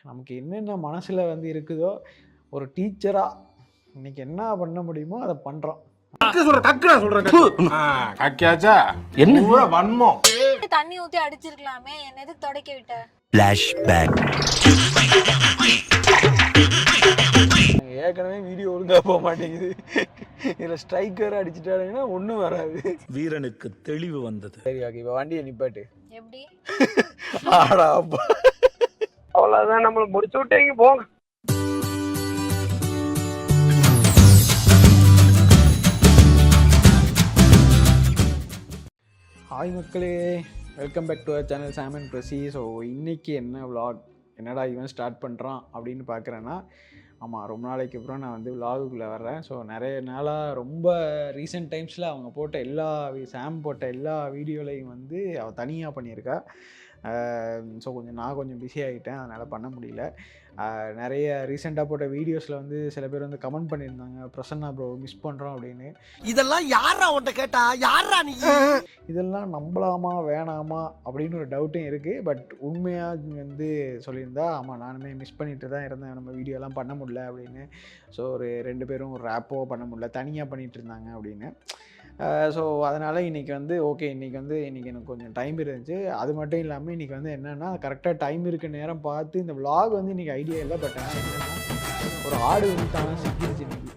நமக்கு என்னென்ன மனசுல வந்து இருக்குதோ ஒரு டீச்சரா இன்னைக்கு என்ன பண்ண முடியுமோ அதை பண்றோம். என்ன வன்மம் தண்ணி ஊத்தி அடிச்சிருக்கலாமே, என்ன எதுக்கு துடைக்க விட்ட? ஏற்கனவே வீடியோ ஒழுங்கா போக மாட்டேங்குது, இதுல ஸ்ட்ரைக்கர் அடிச்சுட்டாங்கன்னா ஒண்ணும் வராது. வீரனுக்கு தெளிவு வந்தது. சரி ஓகே, இப்போ வண்டியை நிப்பாட்டு. எப்படி? ஆடா அவ்வளவுதான், நம்மள முடிச்சு விட்டீங்க போங்க. ஹாய் மக்களே, welcome back to our channel Sam and Prasi. So இன்றைக்கி என்ன விலாக், என்னடா இவன் ஸ்டார்ட் பண்ணுறான் அப்படின்னு பார்க்குறேன்னா, ஆமாம் ரொம்ப நாளைக்கு அப்புறம் நான் வந்து விலாகுக்குள்ளே வர்றேன். ஸோ நிறைய நாளாக ரொம்ப ரீசெண்ட் டைம்ஸில் அவங்க போட்ட சாம் போட்ட எல்லா வீடியோலையும் வந்து அவள் தனியாக பண்ணியிருக்கா. ஸோ நான் கொஞ்சம் பிஸி ஆகிட்டேன், அதனால் பண்ண முடியல. நிறைய ரீசெண்டாக போட்ட வீடியோஸில் வந்து சில பேர் வந்து கமெண்ட் பண்ணியிருந்தாங்க, பிரசன்னா ப்ரோ மிஸ் பண்ணுறோம் அப்படின்னு. இதெல்லாம் யாரா உன்ட்ட கேட்டா, யாரா நீ? இதெல்லாம் நம்பலாமா வேணாமா அப்படின்னு ஒரு டவுட்டும் இருக்குது. பட் உண்மையாக வந்து சொல்லியிருந்தா, ஆமாம் நானுமே மிஸ் பண்ணிட்டு தான் இருந்தேன், நம்ம வீடியோலாம் பண்ண முடியல அப்படின்னு. ஸோ ஒரு 2 பேரும் ஒரு ரேப்போ பண்ண முடியல, தனியாக பண்ணிகிட்டு இருந்தாங்க அப்படின்னு. ஸோ அதனால் இன்றைக்கி வந்து ஓகே, இன்றைக்கி எனக்கு கொஞ்சம் டைம் இருந்துச்சு. அது மட்டும் இல்லாமல் இன்றைக்கி வந்து என்னென்னா, கரெக்டாக டைம் இருக்க நேரம் பார்த்து இந்த விலாக் வந்து இன்றைக்கி ஐடியா இல்லை. பட் ஆனால் என்னென்னா, ஒரு ஆடு வந்து தானே சிக்கிடுச்சு இன்றைக்கி.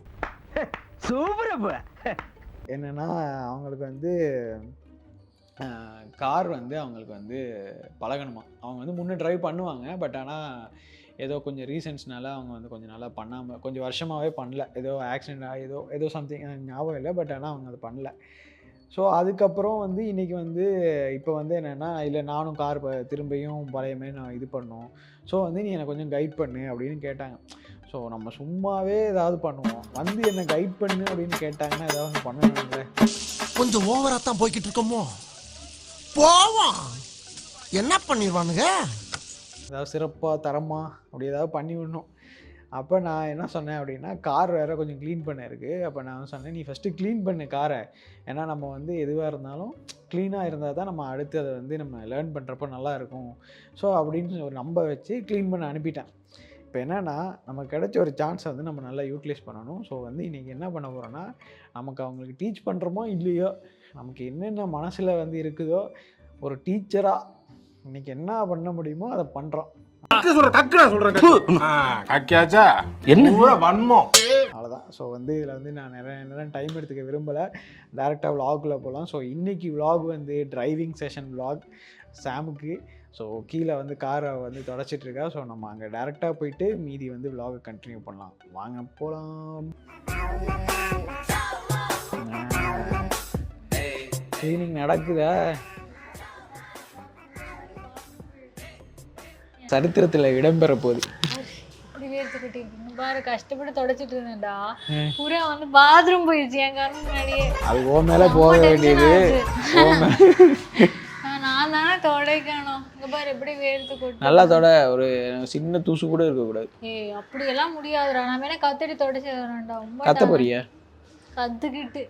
சூப்பரப்ப என்னென்னா, அவங்களுக்கு வந்து கார் வந்து அவங்களுக்கு வந்து பழகணுமா. அவங்க வந்து முன்னே ட்ரைவ் பண்ணுவாங்க, பட் ஆனால் ஏதோ கொஞ்சம் ரீசன்ஸ்னால அவங்க வந்து கொஞ்சம் நாளாக பண்ணாமல், கொஞ்சம் வருஷமாகவே பண்ணல. ஏதோ ஆக்சிடெண்ட் ஆகி ஏதோ சம்திங் ஞாபகம் இல்லை, பட் ஆனால் அவங்க அதை பண்ணல. ஸோ அதுக்கப்புறம் வந்து இன்றைக்கி வந்து இப்போ வந்து என்னென்னா, இல்லை நானும் கார் திரும்பியும் பழையமாரி நான் இது பண்ணோம், ஸோ வந்து நீ எனக்கு கொஞ்சம் கைட் பண்ணு அப்படின்னு கேட்டாங்க. ஸோ நம்ம சும்மாவே ஏதாவது பண்ணுவோம், வந்து என்னை கைட் பண்ணு அப்படின்னு கேட்டாங்கன்னா ஏதாவது பண்ணணும்ல. கொஞ்சம் ஓவரா தான் போய்கிட்டு இருக்கோமோ, போவோம் என்ன பண்ணிடுவானுங்க, ஏதாவது சிறப்பாக தரமாக அப்படி ஏதாவது பண்ணி விடணும். அப்போ நான் என்ன சொன்னேன் அப்படின்னா, கார் வேறு கொஞ்சம் க்ளீன் பண்ண இருக்குது. அப்போ நான் சொன்னேன், நீ ஃபஸ்ட்டு க்ளீன் பண்ணு காரை. ஏன்னா நம்ம வந்து எதுவாக இருந்தாலும் க்ளீனாக இருந்தால் தான் நம்ம அடுத்து அதை வந்து நம்ம லேர்ன் பண்ணுறப்போ நல்லாயிருக்கும். ஸோ அப்படின்னு ஒரு நம்ப வச்சு க்ளீன் பண்ண அனுப்பிட்டேன். இப்போ என்னென்னா, நமக்கு கிடைச்ச ஒரு சான்ஸை வந்து நம்ம நல்லா யூட்டிலைஸ் பண்ணணும். ஸோ வந்து இன்றைக்கி என்ன பண்ண போகிறோன்னா, நமக்கு அவங்களுக்கு டீச் பண்ணுறோமோ இல்லையோ, நமக்கு என்னென்ன மனசில் வந்து இருக்குதோ ஒரு டீச்சராக இன்றைக்கி என்ன பண்ண முடியுமோ அதை பண்ணுறோம். என்ன வன்மம் அவ்வளோதான். ஸோ வந்து இதில் வந்து நான் நிறைய டைம் எடுத்துக்க விரும்பலை, டேரெக்டாக விலாகுக்குள்ளே போகலாம். ஸோ இன்றைக்கி விலாக் வந்து டிரைவிங் செஷன் விலாக் சாமுக்கு. ஸோ கீழே வந்து காரை வந்து தொடச்சிட்ருக்கா. ஸோ நம்ம அங்கே டேரெக்டாக போயிட்டு மீதி வந்து விலாகை கண்டினியூ பண்ணலாம். வாங்க போகலாம். க்ளீனிங் நடக்குதா? சரித்திரத்தில் இடம்பெற போகுது. பாரு, கஷ்டப்பட்டு தொடச்சிட்டு இருந்தேன்டா, பூரா வந்து பாத்ரூம் போயிடுச்சு என் கண்ணு முன்னாடியே. அது ஓ மேல போக வேண்டியது, நான் தானே தொடைக்கணும். இங்க பாரு எப்படி வேர்த்து கொட்டு. நல்லா தொட, ஒரு சின்ன தூசு கூட இருக்க கூடாது. ஏய் அப்படியெல்லாம் முடியாதுடா, நான் வேணா கத்தடி தொடச்சிடுறேன்டா. கத்த போறியா? கத்துக்கிட்டு.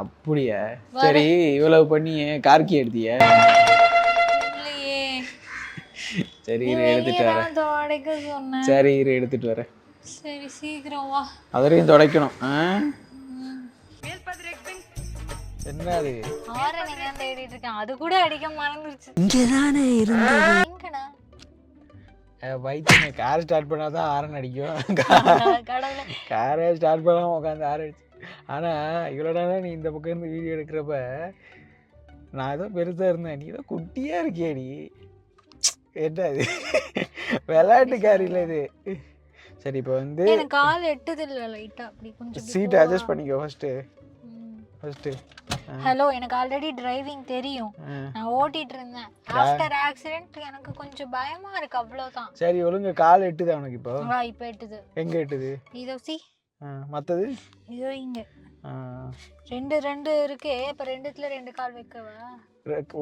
அப்படியா? சரி, இவ்வளவு பண்ணி கார்கி எடுத்திய? இல்லையே. சரி எடுத்துட்டு வரேன். தொடைக்க சொன்னேன். சரி எடுத்துட்டு வரேன். சரி சீக்கிரம் வா. அதரையும் துடைக்கணும். என்ன அது? ஆரன் எங்க தேடிட்டு இருக்கேன், அது கூட அடிக்க மறந்துருச்சு. இங்கதானே இருந்தது. எங்கடா? பைத்தியமே, கார் ஸ்டார்ட் பண்ணாதான் ஆரன் அடிக்கும். கடவுளே, காரே ஸ்டார்ட் பண்ணாம உட்காந்து ஆரன் அடிச்சு. ஆனா இவ்வளோ நேரம் நீ இந்த பக்கம் இருந்து வீடியோ எடுக்கிறப்ப நான் ஏதோ பெருசா இருந்தேன், நீ ஏதோ குட்டியா இருக்கியா நீ. என்ன அது விளையாட்டு காரில் இது. சரி இப்போ வந்து எனக்கு கால் எட்டுது இல்ல, லைட்டா அப்படி கொஞ்சம் சீட் அட்ஜஸ்ட் பண்ணிக்கோ ஃபர்ஸ்ட். ஹலோ, எனக்கு ஆல்ரெடி டிரைவிங் தெரியும், நான் ஓட்டிட்டு இருந்தேன். ஆஃப்டர் ஆக்சிடென்ட் எனக்கு கொஞ்சம் பயமா இருக்கு, அவ்வளவுதான். சரி ஒழுங்கா கால் எட்டுது உனக்கு இப்போ? இப்போ எட்டுது. எங்க எட்டுது? இதோ சி. மத்தது இதோ இங்க ரெண்டு இருக்கு. இப்ப ரெண்டுத்துல 2 கால் வைக்கவா?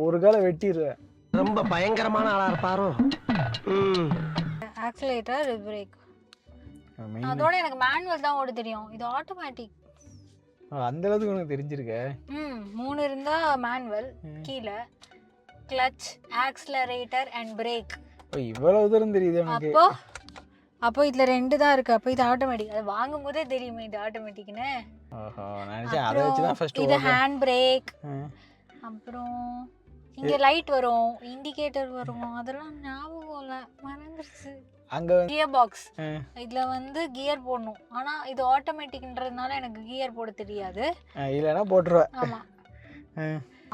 ஒரு காலை வெட்டிடுவேன். ரொம்ப பயங்கரமான ஆளா இருப்பாரோ. Accelerator, brake. அதோட எனக்கு மேனுவல் தான் ஓட தெரியும், இது ஆட்டோமேட்டிக். அந்த அளவுக்கு உனக்கு தெரிஞ்சிருக்க? 3 இருந்தா மேனுவல், கீழே கிளட்ச், ஆக்சிலரேட்டர் அண்ட் பிரேக். இவ்வளவு தூரம் தெரியுது எனக்கு. அப்போ அப்போ இதுல 2 தான் இருக்கு. அப்போ இது ஆட்டோமேட்டிக். அது வாங்கும் போதே தெரியுமே இது ஆட்டோமேட்டிக்னு. ஓஹோ நினைச்சேன் அதை வச்சு தான் ஃபர்ஸ்ட் இது ஹேண்ட் பிரேக். அப்புறம் இங்க லைட் வரும், இண்டிகேட்டர் வரும். அதெல்லாம் ஞாபகம் இல்ல, மறந்துருச்சு. அங்க கியர் பாக்ஸ். இதுல வந்து கியர் போடணும். ஆனா இது ஆட்டோமேட்டிக்ன்றதுனால எனக்கு கியர் போட தெரியாது. இல்லைன்னா போட்டுருவேன். ஆமா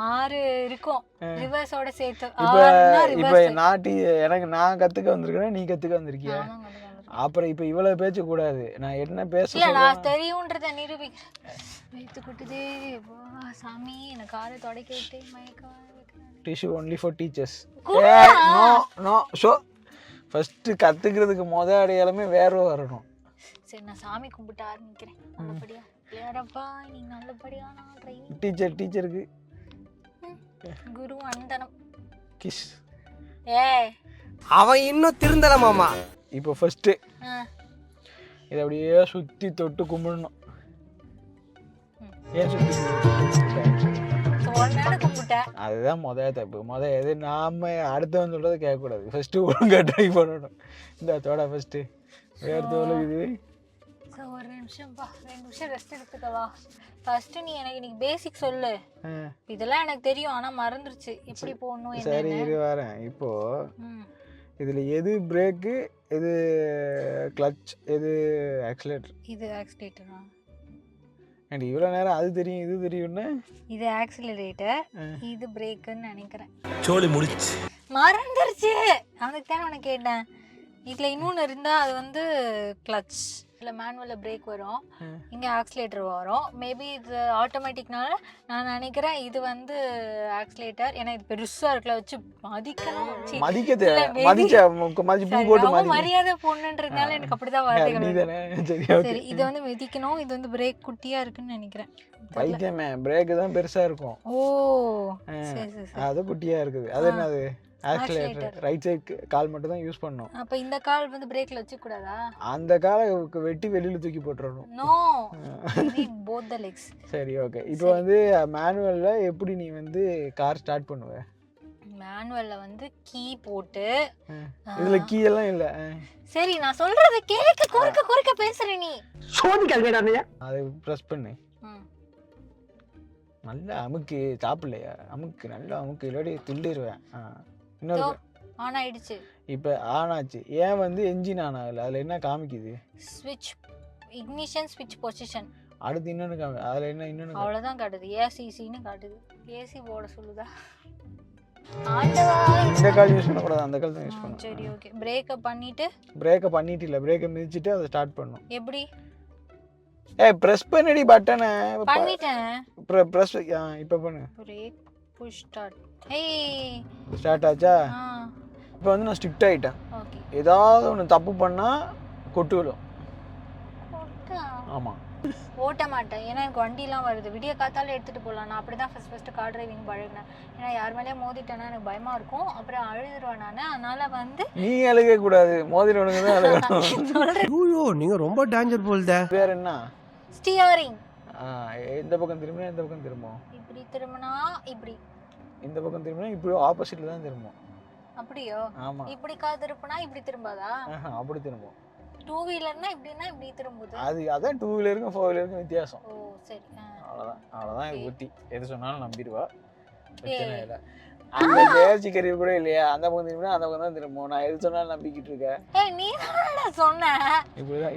6 இருக்கும் ரிவர்ஸோட சேர்த்து. இப்போ நான் கத்துக்க வந்திருக்கேன், நீ கத்துக்க வந்திருக்கிய. அப்புறம் இப்போ இவ்வளவு பேச்சு கூடாது. நான் என்ன பேச இல்ல நான் தெரியும்ன்றத நிரூபிக்கிறேன். வைத்து குட்டுதே சாமி, எனக்கு காரை தொடக்கி விட்டு மயக்கம். Tissue only for teachers. No no show. First கத்துக்கிறதுக்கு அடையாளமே வேற வரணும். சரி நான் சாமி கும்பிட்டு ஆரம்பிக்கிறேன். நல்லபடியா பிள்ளையாரப்பா நீ நல்லபடியா நான் ட்ரைனிங். டீச்சருக்கு குரு அந்தனம் கிஸ். அவன் இன்னும் திருந்தல மாமா. இப்போ ஃபர்ஸ்ட் இதை அப்படியே சுத்தி தொட்டு கும்பிடணும். ஏன் சுத்தி கும்பிட்டேன்? அதுதான் தப்பு. எது நாம அடுத்தவன் சொல்றதை கேட்கக்கூடாது. ஃபர்ஸ்ட் ஒழுங்கா ட்ரை பண்ணணும். இந்த தோட ஃபர்ஸ்ட் வேறு தோலுக்குது. ஒரு நிமிஷம்ப்பா, 2 நிமிஷம் ரெஸ்ட் எடுத்துக்கவா. ஃபர்ஸ்ட் நீ எனக்கு இன்னைக்கு பேசிக் சொல்லு. இதெல்லாம் எனக்கு தெரியும், ஆனா மறந்துருச்சு எப்படி போடணும் என்ன. சரி இரு வரேன். இப்போ இதுல எது பிரேக்கு, எது கிளட்ச், எது ஆக்சிலேட்டர்? இது ஆக்சிலேட்டரா? அண்ட் இவ்வளவு நேரம் அது தெரியும் இது தெரியும்னா இது ஆக்சிலரேட்டர், இது பிரேக்குன்னு நினைக்கிறேன். சோலி முடிச்சு மறந்துருச்சு. அதுக்கு தான் உனக்கு கேட்டேன். இதுல இன்னொன்று இருந்தா அது வந்து கிளட்ச். இல்லை மேனுவல்ல பிரேக் வரும், இங்கே ஆக்சிலேட்டர் வரும். மேபி இது ஆட்டோமேட்டிக்னால நான் நினைக்கிறேன் இது வந்து ஆக்சிலேட்டர். ஏன்னா இது பெருசாக இருக்கல, வச்சு மதிக்கணும். மரியாதை பொண்ணுன்றதுனால எனக்கு அப்படிதான் வார்த்தைகள். சரி இது வந்து மிதிக்கணும், இது வந்து பிரேக் குட்டியா இருக்குன்னு நினைக்கிறேன். பைத்தியமே, பிரேக் தான் பெருசா இருக்கும். ஓ சரி சரி, அது குட்டியா இருக்குது. அது என்னது? ஆக்சிலேட்டர். ரைட் சைடு கால் மட்டும் தான் யூஸ் பண்ணணும். அப்ப இந்த கால் வந்து பிரேக்ல வச்சு கூடாதா? அந்த காலை வெட்டி வெளியில தூக்கி போட்டுறணும். No, both the legs. சரி ஓகே. இப்போ வந்து மேனுவல்ல எப்படி நீ வந்து கார் ஸ்டார்ட் பண்ணுவ? மேனுவல்ல வந்து கீ போட்டு, இதுல கீ எல்லாம் இல்ல. சரி நான் சொல்றத கேக்க, குறுக்க பேசுற நீ. சோனி கல்வேடானே. அதை பிரஸ் பண்ணு. நல்லா அமுக்கு. சாப்பிடலையா? அமுக்கு, நல்லா அமுக்கு, இல்லாட்டி துள்ளிடுவேன். இன்னொரு ஆன் ஆயிடுச்சு. இப்போ ஆன் ஆச்சு. ஏன் வந்து என்ஜின் ஆன் ஆகல? அதில் என்ன காமிக்குது? ஸ்விட்ச் இக்னிஷன், ஸ்விட்ச் பொசிஷன். அடுத்து இன்னொன்று அதில் என்ன இன்னொன்று? அவ்வளோதான் காட்டுது. ஏசிசின்னு காட்டுது. ஏசி போட சொல்லுதா? ஆண்டவா, இந்த கால் யூஸ் பண்ணக்கூடாது, அந்த கால் தான் யூஸ் பண்ணணும். சரி ஓகே. பிரேக்கை பண்ணிட்டு இல்லை, பிரேக்கை மிதிச்சுட்டு அதை ஸ்டார்ட் பண்ணணும். எப்படி? பிரஸ் பண்ணடி பட்டனை. பண்ணிட்டேன். பிரஸ் இப்போ பண்ணு. Brake push start. ஏய் ஸ்டார்ட் ஆச்சா? இப்போ வந்து நான் ஸ்ட்ரிக்ட் ஆயிட்டேன். ஓகே. ஏதாவது ஒன்று தப்பு பண்ணா கொட்டு விடும். ஆமா, ஓட்ட மாட்டேன். ஏன்னா எனக்கு வண்டிலாம் வருது. விடிய காத்தால எடுத்துட்டு போகலாம். நான் அப்படிதான் ஃபர்ஸ்ட் கார் டிரைவிங் பழகினேன். ஏன்னா யார் மேலேயே மோதிட்டேன்னா எனக்கு பயமா இருக்கும், அப்புறம் அழுதுருவேன் நான். அதனால வந்து நீ அழுக கூடாது, மோதிரவனுக்கு தான் அழுகணும். ஐயோ நீங்க ரொம்ப டேஞ்சர் போல்தே. வேற என்ன? ஸ்டியரிங். இந்த பக்கம் திரும்பினா இந்த பக்கம் திரும்பும். இப்படி திரும்பினா இப்படி, இந்த பக்கம் திரும்பினா இப்படி ஆப்போசிட்ல தான் திரும்பும். அப்படியோ? ஆமா. இப்படி திரும்பினா இப்படி திரும்பாதா? அப்படி திரும்பும். டூ வீலர்னா இப்படினா இப்படி திரும்புது. அதான் 2 வீலருக்கும் 4 வீலருக்கும் வித்தியாசம். ஓ சரி. அவ்வளவுதான் இது குட்டி. எது சொன்னாலும் நம்பிடுவா, பிரச்சனை இல்லை. அந்த பேர்ச்சி கருவி கூட இல்லையா? அந்த பக்கம் திரும்பினா அந்த பக்கம் தான் திரும்பும். நான் எது சொன்னாலும் நம்பிக்கிட்டு இருக்கேன். நீ தான் சொன்ன.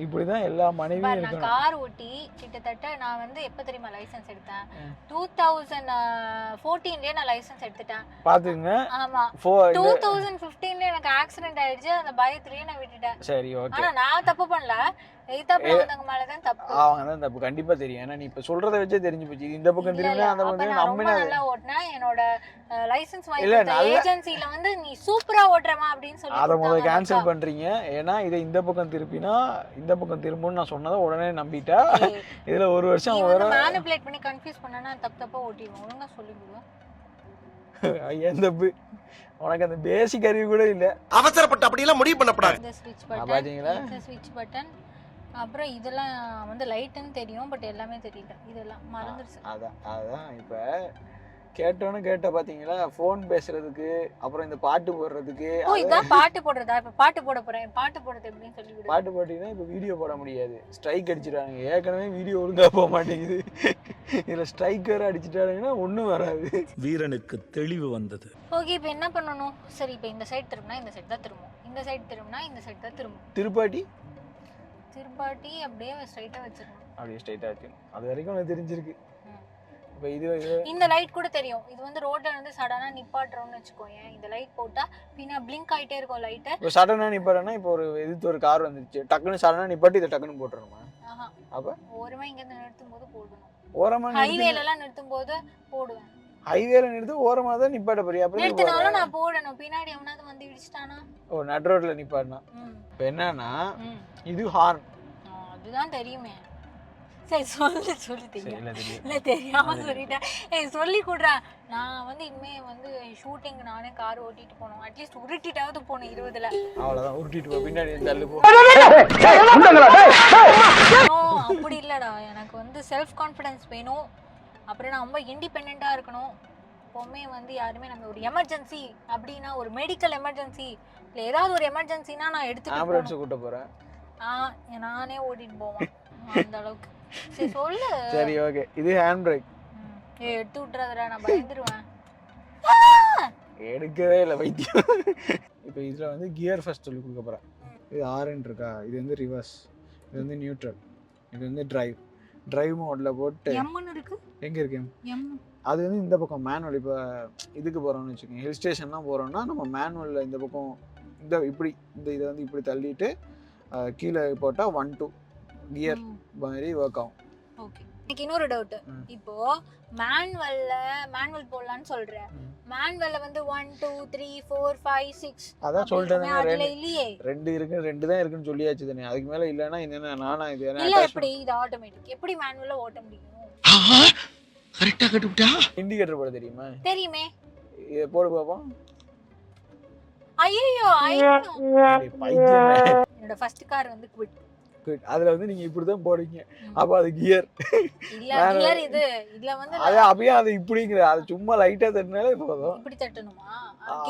இப்படிதான் எல்லா மனைவியும் இருக்கணும். நான் கார் ஓட்டி கிட்டத்தட்ட நான் வந்து எப்ப தெரியுமா லைசென்ஸ் எடுத்தேன்? 2014லயே நான் லைசென்ஸ் எடுத்துட்டேன். பாத்துங்க. ஆமா. 2015ல எனக்கு ஆக்சிடென்ட் ஆயிடுச்சு. அந்த பயத்திலேயே நான் விட்டுட்டேன். சரி ஓகே. ஆனா நான் தப்பு பண்ணல. எய்தாப்ல மேல தான் தப்பு. அவங்க தான் தப்பு. கண்டிப்பா தெரியும். ஏன்னா நீ இப்ப சொல்றத வச்சே தெரிஞ்சு போச்சு. இந்த பக்கம் திரும்பினா அந்த பக்கம் திரும்பினா நம்ம நல்லா ஓட்டுனேன். என்னோட லைசென்ஸ் வாங்கி ஏஜென்சில வந்து நீ சூப்பரா ஓட்றமா அப்படினு சொல்லி அத முதல்ல கேன்சல் பண்றீங்க. ஏன்னா இத இந்த பக்கம் திருப்பினா இந்த பக்கம் திரும்புன்னு நான் சொன்னதை உடனே நம்பிட்டா. இதுல ஒரு வருஷம் வர மேனிபுலேட் பண்ணி கன்ஃபியூஸ் பண்ணனா தப்பா ஓட்டிடுவோம். ஒழுங்கா சொல்லி கொடு. ஐயன் தப்பு. உனக்கு அந்த பேசிக் அறிவு கூட இல்ல. அவசரப்பட்டு அப்படி எல்லாம் முடிவு பண்ணப்படாது. இந்த ஸ்விட்ச் பட்டன், பாத்தீங்களா? இந்த ஸ்விட்ச் பட்டன். அப்புறம் இதெல்லாம் வந்து லைட்னு தெரியும், பட் எல்லாமே தெரியல. இதெல்லாம் மறந்துருச்சு. அதான் இப்ப கேட்டோன்னு கேட்ட பார்த்தீங்களா, ஃபோன் பேசுறதுக்கு அப்புறம் இந்த பாட்டு போடுறதுக்கு. ஓ இதான் பாட்டு போடுறதா? இப்போ பாட்டு போட போறேன். பாட்டு போடுறது எப்படின்னு சொல்லி விடு. பாட்டு போட்டிங்கன்னா இப்போ வீடியோ போட முடியாது, ஸ்ட்ரைக் அடிச்சிட்டாங்க. ஏற்கனவே வீடியோ ஒழுங்காக போக மாட்டேங்குது, இதில் ஸ்ட்ரைக் வேறு அடிச்சிட்டாங்கன்னா ஒன்றும் வராது. வீரனுக்கு தெளிவு வந்தது. ஓகே இப்போ என்ன பண்ணணும்? சரி இப்போ இந்த சைடு திரும்பினா இந்த சைடு தான் திரும்பும், இந்த சைடு திரும்பினா இந்த சைடு தான் திரும்பும். திருப்பாட்டி அப்படியே ஸ்ட்ரைட்டாக வச்சிடணும். அப்படியே ஸ்ட்ரைட்டாக வச்சிடணும். அது வரைக்கும் எனக்கு தெரிஞ்சிருக்கு. இப்போ இது இந்த லைட் கூட தெரியும். இது வந்து ரோட்ல வந்து சடனா நிப்பாட்டுறோம்னு வச்சுக்கோங்க, இந்த லைட் போட்டா பின்ன பிளிங்க் ஆயிட்டே இருக்கும் லைட். இப்போ சடனாக நிப்பாட்டனா, இப்போ ஒரு எதிர்த்து ஒரு கார் வந்துருச்சு, டக்குன்னு சடனாக நிப்பாட்டி இதை டக்குன்னு போட்டுருமா? அப்போ ஓரமா இங்கேருந்து நிறுத்தும் போது போடணும். ஓரமாக ஹைவேலலாம் நிறுத்தும் போது போடுவேன். ஹைவேல நிறுத்து, ஓரமாக தான் நிப்பாட்ட போறியா? அப்புறம் நிறுத்தினாலும் நான் போடணும், பின்னாடி எவனாவது வந்து இடிச்சிட்டானா? ஓ நட் ரோட்ல நிப்பாட்டினா. இப்போ என்னன்னா ம் இது ஹார்ன். அதுதான் தெரியுமே. சரி சொல்லிட்டீங்க. தெரியும். இல்லை தெரியாம சொல்லிட்டேன். சொல்லி கொடுறேன். நான் வந்து இனிமே வந்து ஷூட்டிங் நானே கார் ஓட்டிட்டு போகணும். அட்லீஸ்ட் உருட்டிட்டாவது போகணும் 20ல. அவ்வளோதான், உருட்டிட்டு போ, பின்னாடி தள்ளு போ. அப்படி இல்லடா, எனக்கு வந்து செல்ஃப் கான்ஃபிடன்ஸ் வேணும். அப்புறம் நான் ரொம்ப இண்டிபெண்ட்டாக இருக்கணும். எப்போவுமே வந்து யாருமே நம்ம ஒரு எமர்ஜென்சி அப்படின்னா, ஒரு மெடிக்கல் எமர்ஜென்சி இல்லை ஏதாவது ஒரு எமர்ஜென்சினா நான் ஆம்புலன்ஸ் கூட்ட போகிறேன். நானே ஓட்டிட்டு போவேன் அந்த அளவுக்கு. சரி சொல்லு. சரி ஓகே, இது ஹேண்ட் பிரேக். எடுத்து விட்டுறதுடா, நான் பயந்துருவேன். எடுக்கவே இல்லை வைத்தியம். இப்போ இதில் வந்து கியர் ஃபர்ஸ்ட் சொல்லி கொடுக்க போகிறேன். இது ஆர்என் இருக்கா, இது வந்து ரிவர்ஸ், இது வந்து நியூட்ரல், இது வந்து டிரைவ் மோடில் போட்டு. எம்னு இருக்கு. எங்கே இருக்கு எம்? அது வந்து இந்த பக்கம் மேனுவல். இப்போ இதுக்கு போகிறோம்னு வச்சுக்கோங்க, ஹில் ஸ்டேஷன்லாம் போகிறோம்னா நம்ம மேனுவலில் இந்த பக்கம் இப்படி இதை வந்து இப்படி தள்ளிட்டு கீழே போட்டால் 1 2 கியர் மாதிரி ஒர்க் ஆகும். ஓகே, எனக்கு இன்னொரு டவுட். இப்போ மேனுவல் போடலான்னு சொல்றேன். மேனுவல்ல வந்து 1 2 3 4 5 6 அதான் சொல்றேன். அதுல இல்லையே, 2 இருக்கு, 2 தான் இருக்குன்னு சொல்லியாச்சு தானே. அதுக்கு மேல இல்லனா என்னன்னா நானா இது இல்ல. எப்படி இது ஆட்டோமேட்டிக்? எப்படி மேனுவல்ல ஓட்ட முடியும்? கரெக்ட்டா கட்டுட்டா. இண்டிகேட்டர் போட தெரியுமா? தெரியுமே. இது போடு பாப்போம். ஐயோ பைத்தியம். என்னோட ஃபர்ஸ்ட் கார் வந்து குவிட். அதுல வந்து நீங்க இப்படி தான் போடுவீங்க. அப்ப அது கியர் இல்ல, கியர் இது. இதுல வந்து அது அப்படியே அது இப்படிங்கற, அது சும்மா லைட்டா தட்டினாலே போதும். இப்படி தட்டணுமா?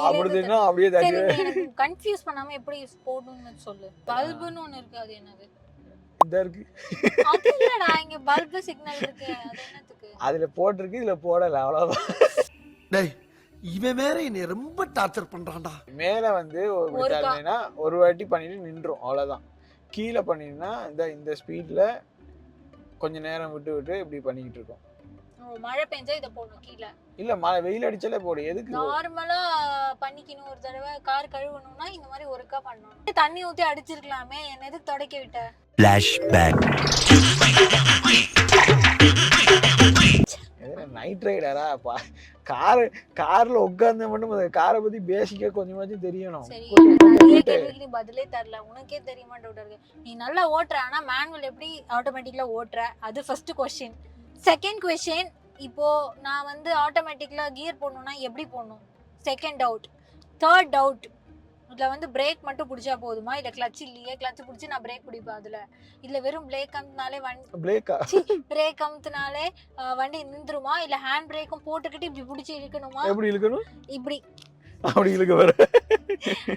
அப்படி தட்டினா அப்படியே தட்டி. எனக்கு கன்ஃபியூஸ் பண்ணாம எப்படி போடணும்னு சொல்லு. பல்புன்னு ஒன்னு இருக்கு, அது என்னது? இந்த இருக்கு. அது இல்லடா, இங்க பல்பு சிக்னல் இருக்கு, அது என்னத்துக்கு? அதுல போட்டுருக்கு, இதுல போடல, அவ்வளவுதான். டேய் இவன் வேற என்ன ரொம்ப டார்ச்சர் பண்றான்டா. மேல வந்து ஒரு தள்ளினா ஒரு வாட்டி பண்ணிட்டு நின்றோம், அவ்வளவுதான். கீழே பண்ணினா இந்த ஸ்பீட்ல கொஞ்ச நேரம் விட்டு இப்படி பண்ணிக்கிட்டு இருக்கோம். மழை பெஞ்சா இத போடணும் கீழ. இல்ல மழை வெயில் அடிச்சாலே போடு. எதுக்கு நார்மலா பண்ணிக்கணும். ஒரு தடவை கார் கழுவணும்னா இந்த மாதிரி ஒருக்கா பண்ணணும். தண்ணி ஊத்தி அடிச்சிருக்கலாமே, என்ன எதுக்கு துடைக்க விட்ட? ஃபிளாஷ்பேக். நைட் ரைடரா கார்ல உட்கார்ந்து மட்டும் காரை பத்தி பேசிக்கா கொஞ்சமாச்சும் தெரியணும். சரி, நிறைய கேள்விக்கு பதிலே தரல. உனக்கே தெரியுமா டவுட் இருக்கு. நீ நல்லா ஓட்டுற, ஆனா மேனுவல் எப்படி ஆட்டோமேட்டிக்கா ஓட்டுற? அது ஃபர்ஸ்ட் क्वेश्चन. செகண்ட் क्वेश्चन, இப்போ நான் வந்து ஆட்டோமேட்டிக்கலா கியர் போடணும்னா எப்படி போடணும்? Second doubt. தேர்ட் டவுட், இதுல வந்து பிரேக் மட்டும் பிடிச்சா போதுமா? இல்ல கிளட்ச் இல்லையே, கிளட்ச் பிடிச்சி நான் பிரேக் பிடிப்பேன் அதுல. இல்ல வெறும் பிரேக் அமுத்தினாலே பிரேக் அமுத்தினாலே வண்டி நின்றுமா? இல்ல ஹேண்ட் பிரேக்கும் போட்டுக்கிட்டு இப்படி பிடிச்சி இழுக்கணுமா? எப்படி இழுக்கணும்? இப்படி அப்படி இழுக்க வர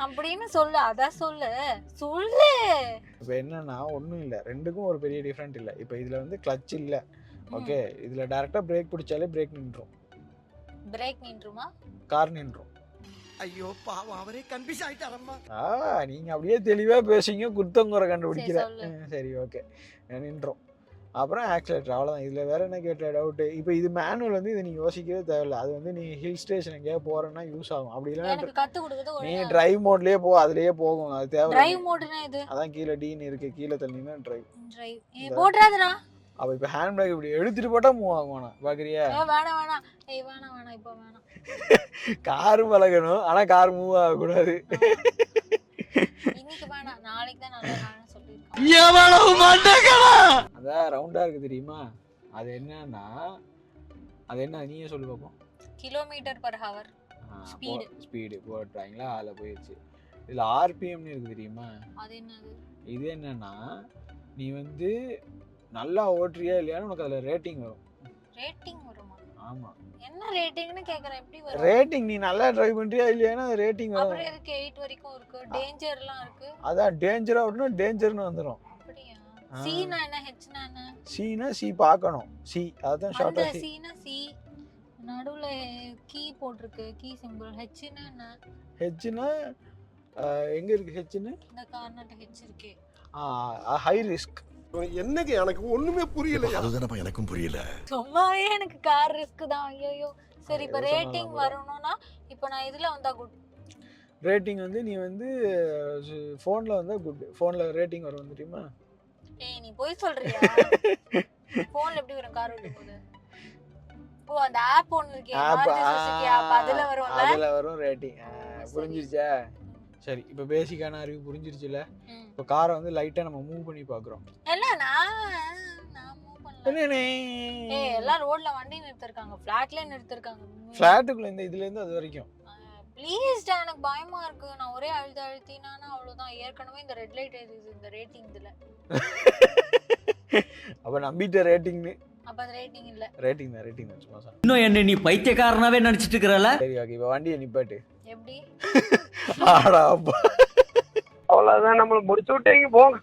அப்படின்னு சொல்லு. அதான் சொல்லு. இப்போ என்னன்னா ஒன்றும் இல்லை, ரெண்டுக்கும் ஒரு பெரிய டிஃப்ரெண்ட் இல்லை. இப்போ இதில் வந்து கிளட்ச் இல்லை, ஓகே. இதில் டேரெக்டாக பிரேக் பிடிச்சாலே பிரேக் நின்றும். பிரேக் நின்றுமா? கார் நின்றும். ஐயோ பாவம், அவரே கன்ஃபியூஸ் ஆயிட்டாரம்மா. நீங்கள் அப்படியே தெளிவாக பேசுங்க, குத்தங்குறை கண்டுபிடிக்கிற. சரி ஓகே, நின்றோம். அப்புறம் ஆக்சிலேட்டர், அவ்வளோதான். இதில் வேறு என்ன கேட்ட டவுட்டு? இப்போ இது மேனுவல் வந்து இதை நீங்கள் யோசிக்கவே தேவையில்லை. அது வந்து நீ ஹில் ஸ்டேஷன் எங்கேயாவது போகிறேன்னா யூஸ் ஆகும். அப்படி இல்லைன்னா நீ டிரைவ் மோட்லேயே அதுலேயே போகும். அது தேவை. டிரைவ் மோட்னா இது அதான் கீழே டீன் இருக்கு, கீழே தள்ளினா டிரைவ் போடுறாதுடா. அப்போ இப்போ ஹேண்ட் பேக் இப்படி எடுத்துட்டு போட்டா மூவ் ஆகும். பார்க்குறியா? வேணாம் இப்போ வேணாம். கார் பழகணும், ஆனால் கார் மூவ் ஆகக்கூடாது. இன்னைக்கு வேணாம், நாளைக்கு தான் நல்லா நானே சொல்லியிருக்கேன். அதான் ரவுண்டா இருக்கு தெரியுமா? அது என்னன்னா அது என்ன நீயே சொல்லி பார்ப்போம். km/h speed போட்டுறாங்களா? அதில் போயிடுச்சு. இதில் ஆர்பிஎம்னு இருக்கு தெரியுமா? அது என்னது? இது என்னன்னா நீ வந்து நல்லா ஓட்டுறியா இல்லையான்னு உனக்கு அதில் ரேட்டிங் வரும். ரேட்டிங் வருமா? ஆமாம். என்ன ரேட்டிங்னு கேக்குறேன், எப்படி வரும்? ரேட்டிங் நீ நல்லா டிரைவ் பண்றியா இல்லையானா ரேட்டிங் வரும். அப்புறம் எதுக்கு 8 வரைக்கும் இருக்கு? டேஞ்சர்லாம் இருக்கு. அதான் டேஞ்சரா ஓடனா டேஞ்சர்னு வந்துரும். அப்படியா? சீனா என்ன, ஹெச்னா என்ன? சீனா சி பார்க்கணும். சி அதான் அந்த ஷார்ட்டா சி. சீனா சி, நடுவுல கீ போட்டிருக்கு, கீ சிம்பிள். ஹெச்னா என்ன? ஹெச்னா எங்க இருக்கு ஹெச்னு? இந்த கார்னர்ல ஹெச் இருக்கே. High risk. என்னங்க எனக்கு ஒண்ணுமே புரியல. அதுதானப்பா எனக்கும் புரியல. சும்மாவே எனக்கு கார் ரிஸ்க் தான். ஐயோ சரி, இப்போ எது ரேட்டிங் சொன்னாலும் வரணும்னா இப்போ நான் இதுல வந்தா குட். ரேட்டிங் வந்து நீ வந்து ஃபோன்ல வந்தா குட். ஃபோன்ல ரேட்டிங் வரும் தெரியுமா? ஏய் நீ போய் சொல்றியா? போன்ல எப்படி வரும் கார் ஓட்டும் போது? ஓ அந்த ஆப் ஒன்னு இருக்கே, மாருதி சுசுகி ஆப், அதுல வரும்ல. அதுல வரும் ரேட்டிங். புரிஞ்சிருச்சா? சரி, இப்போ பேசிக்கான அறிவு புரிஞ்சிருச்சுல. இப்போ காரை வந்து லைட்டா நம்ம மூவ் பண்ணி பார்க்குறோம். இல்ல நான் மூவ் பண்ணல. ஏய் எல்லாம் ரோட்ல வண்டி நிறுத்திருக்காங்க, ஃபிளாட்ல நிறுத்திருக்காங்க. ஃபிளாட்டுக்குள்ள இந்த இதுல இருந்து அது வரைக்கும். ப்ளீஸ் டா, எனக்கு பயமா இருக்கு. நான் ஒரே அழுத்தினானா அவ்வளவுதான். ஏற்கனவே இந்த ரெட் லைட் எரியுது இந்த ரேட்டிங் இதுல. அப்ப நம்பிட்ட ரேட்டிங்னு. அப்ப அது ரேட்டிங் இல்ல. ரேட்டிங் தான் சும்மா சொன்னேன். இன்னும் என்ன நீ பைத்தியக்காரனாவே நினைச்சிட்டு இருக்கறல? சரி ஓகே, இப்போ வண்டியை நிப்பாட்டு. எப்படி? ஆடா அப்பா. அவ்வளவுதான், நம்மள முடிச்சு விட்டீங்க போங்க.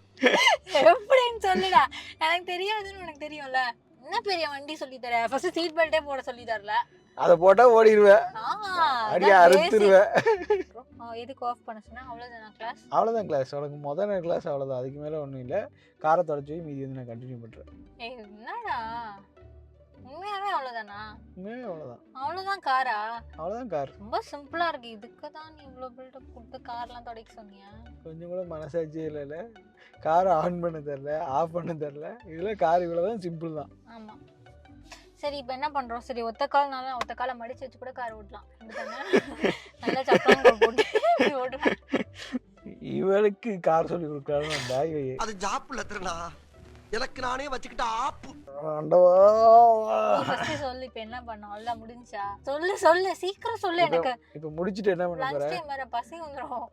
எப்படின்னு சொல்லுடா. எனக்கு தெரியாதுன்னு உனக்கு தெரியும்ல. என்ன பெரிய வண்டி சொல்லி தர? ஃபர்ஸ்ட் சீட் பெல்ட்டே போட சொல்லி தரல. அத போட்டா ஓடிடுவேன். அடியா அறுத்துருவேன். எதுக்கு ஆஃப் பண்ண சொன்னா? அவ்வளவுதான் கிளாஸ். அவ்வளவுதான் கிளாஸ். உனக்கு முதல்ல கிளாஸ் அவ்வளவுதான். அதுக்கு மேல ஒண்ணும் இல்ல. காரை தொடச்சு மீதி வந்து நான் கண்டினியூ பண்றேன். ஏய் என்னடா, உண்மையாவே அவ்வளவுதானா? உண்மையாவே அவ்வளவுதான். அவ்வளவுதான் காரா? அவ்வளவுதான் கார். ரொம்ப சிம்பிளா இருக்கு. இதுக்கு தான் நீ இவ்வளவு பில்டப் கொடுத்து கார்லாம் தொடக்க சொன்னியா? கொஞ்சம் கூட மனசாட்சியே இல்லைல்ல. காரை ஆன் பண்ண தெரியல, ஆஃப் பண்ண தெரியல. இதுல கார் இவ்வளவுதான், சிம்பிள் தான். ஆமா. சரி இப்போ என்ன பண்றோம்? சரி ஒத்த கால்னால ஒத்த காலை மடிச்சு வச்சு கூட கார் ஓட்டலாம். நல்லா சப்பாங்க போட்டு ஓட்டலாம். இவளுக்கு கார் சொல்லி கொடுக்கலாம்னு வந்தா அது ஜாப்ல திருநா எனக்கு நானே வச்சுக்கிட்ட ஆப்பு. ஆண்டவா. ஃபர்ஸ்ட் சொல்லு இப்போ என்ன பண்ணோம்? அவ்வளவுதான் முடிஞ்சா? சொல்லு சொல்லு சீக்கிரம் சொல்லு. எனக்கு இப்போ முடிச்சிட்டு என்ன பண்ண லஞ்ச் போற? டைம் வேற, பசி வந்துரும்.